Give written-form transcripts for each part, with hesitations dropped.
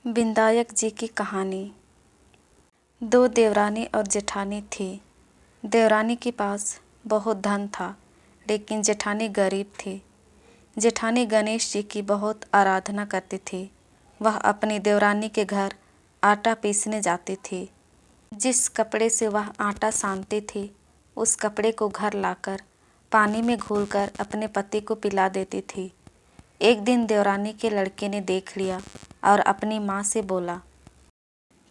विनायक जी की कहानी। दो देवरानी और जेठानी थी। देवरानी के पास बहुत धन था, लेकिन जेठानी गरीब थी। जेठानी गणेश जी की बहुत आराधना करती थी। वह अपनी देवरानी के घर आटा पीसने जाती थी। जिस कपड़े से वह आटा सानती थी, उस कपड़े को घर लाकर पानी में घोलकर अपने पति को पिला देती थी। एक दिन देवरानी के लड़के ने देख लिया और अपनी माँ से बोला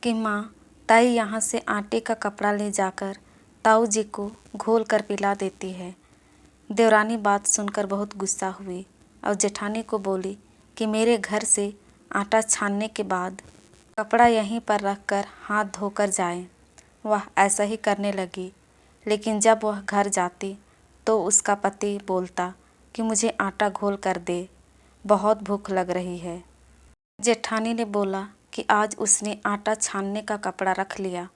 कि माँ, ताई यहाँ से आटे का कपड़ा ले जाकर ताऊ जी को घोल कर पिला देती है। देवरानी बात सुनकर बहुत गुस्सा हुई और जेठानी को बोली कि मेरे घर से आटा छानने के बाद कपड़ा यहीं पर रखकर हाथ धोकर जाए। वह ऐसा ही करने लगी, लेकिन जब वह घर जाती तो उसका पति बोलता कि मुझे आटा घोल कर दे, बहुत भूख लग रही है। जेठानी ने बोला कि आज उसने आटा छानने का कपड़ा रख लिया।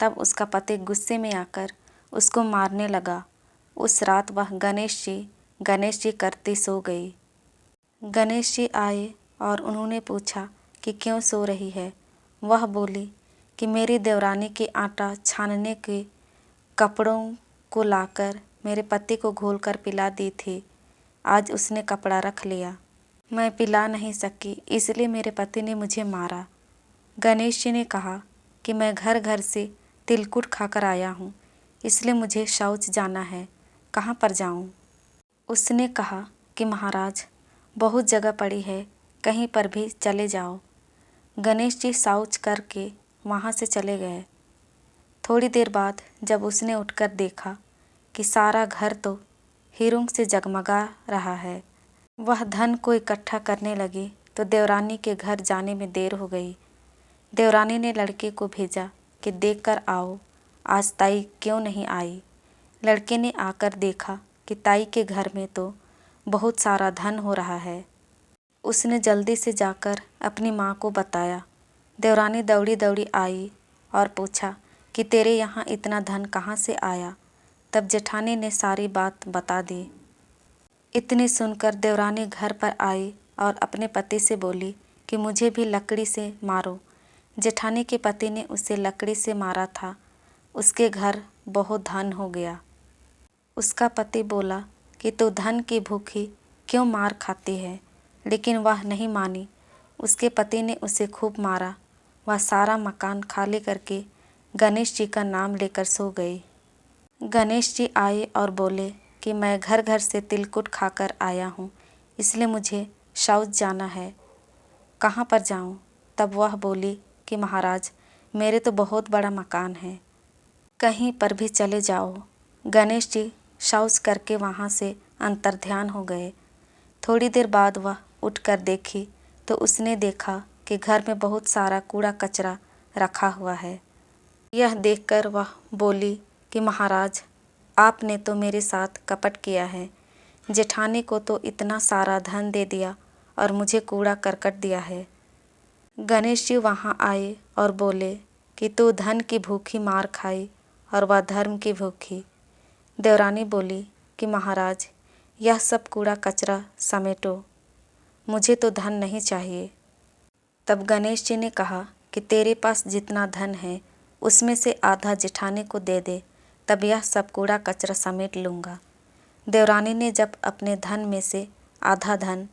तब उसका पति गुस्से में आकर उसको मारने लगा। उस रात वह गणेश जी करती सो गई। गणेश जी आए और उन्होंने पूछा कि क्यों सो रही है। वह बोली कि मेरी देवरानी के आटा छानने के कपड़ों को लाकर मेरे पति को घोलकर पिला दी थी। आज उसने कपड़ा रख लिया, मैं पिला नहीं सकी, इसलिए मेरे पति ने मुझे मारा। गणेश जी ने कहा कि मैं घर घर से तिलकुट खाकर आया हूँ, इसलिए मुझे शौच जाना है, कहाँ पर जाऊँ? उसने कहा कि महाराज, बहुत जगह पड़ी है, कहीं पर भी चले जाओ। गणेश जी शौच करके वहाँ से चले गए। थोड़ी देर बाद जब उसने उठकर देखा कि सारा घर तो हीरों से जगमगा रहा है, वह धन को इकट्ठा करने लगी तो देवरानी के घर जाने में देर हो गई। देवरानी ने लड़के को भेजा कि देख कर आओ, आज ताई क्यों नहीं आई। लड़के ने आकर देखा कि ताई के घर में तो बहुत सारा धन हो रहा है। उसने जल्दी से जाकर अपनी माँ को बताया। देवरानी दौड़ी दौड़ी आई और पूछा कि तेरे यहाँ इतना धन कहाँ से आया। तब जेठानी ने सारी बात बता दी। इतनी सुनकर देवरानी घर पर आई और अपने पति से बोली कि मुझे भी लकड़ी से मारो। जेठानी के पति ने उसे लकड़ी से मारा था। उसके घर बहुत धन हो गया। उसका पति बोला कि तू धन की भूखी क्यों मार खाती है, लेकिन वह नहीं मानी। उसके पति ने उसे खूब मारा। वह सारा मकान खाली करके गणेश जी का नाम लेकर सो गई। गणेश जी आए और बोले कि मैं घर घर से तिलकुट खाकर आया हूँ, इसलिए मुझे शौच जाना है, कहाँ पर जाऊँ? तब वह बोली कि महाराज, मेरे तो बहुत बड़ा मकान है, कहीं पर भी चले जाओ। गणेश जी शौच करके वहाँ से अंतर्ध्यान हो गए। थोड़ी देर बाद वह उठकर देखी तो उसने देखा कि घर में बहुत सारा कूड़ा कचरा रखा हुआ है। यह देखकर वह बोली कि महाराज, आपने तो मेरे साथ कपट किया है। जेठानी को तो इतना सारा धन दे दिया और मुझे कूड़ा करकट दिया है। गणेश जी वहाँ आए और बोले कि तू धन की भूखी मार खाई और वह धर्म की भूखी। देवरानी बोली कि महाराज, यह सब कूड़ा कचरा समेटो, मुझे तो धन नहीं चाहिए। तब गणेश जी ने कहा कि तेरे पास जितना धन है उसमें से आधा जेठानी को दे दे, तब यह सब कूड़ा कचरा समेट लूँगा। देवरानी ने जब अपने धन में से आधा धन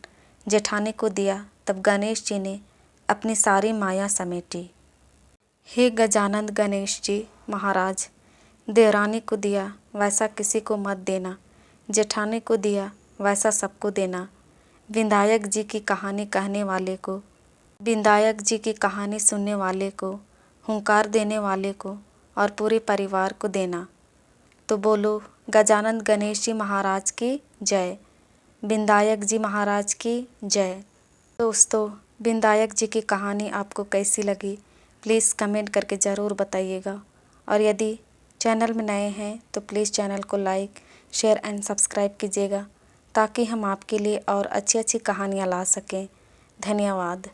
जेठानी को दिया, तब गणेश जी ने अपनी सारी माया समेटी। हे गजानंद गणेश जी महाराज, देवरानी को दिया वैसा किसी को मत देना, जेठानी को दिया वैसा सबको देना। विनायक जी की कहानी कहने वाले को, विनायक जी की कहानी सुनने वाले को, हुंकार देने वाले को और पूरे परिवार को देना। तो बोलो गजानंद गणेश जी महाराज की जय, विनायक जी महाराज की जय। दोस्तों, विनायक जी की कहानी आपको कैसी लगी, प्लीज़ कमेंट करके ज़रूर बताइएगा। और यदि चैनल में नए हैं तो प्लीज़ चैनल को लाइक, शेयर एंड सब्सक्राइब कीजिएगा, ताकि हम आपके लिए और अच्छी अच्छी कहानियाँ ला सकें। धन्यवाद।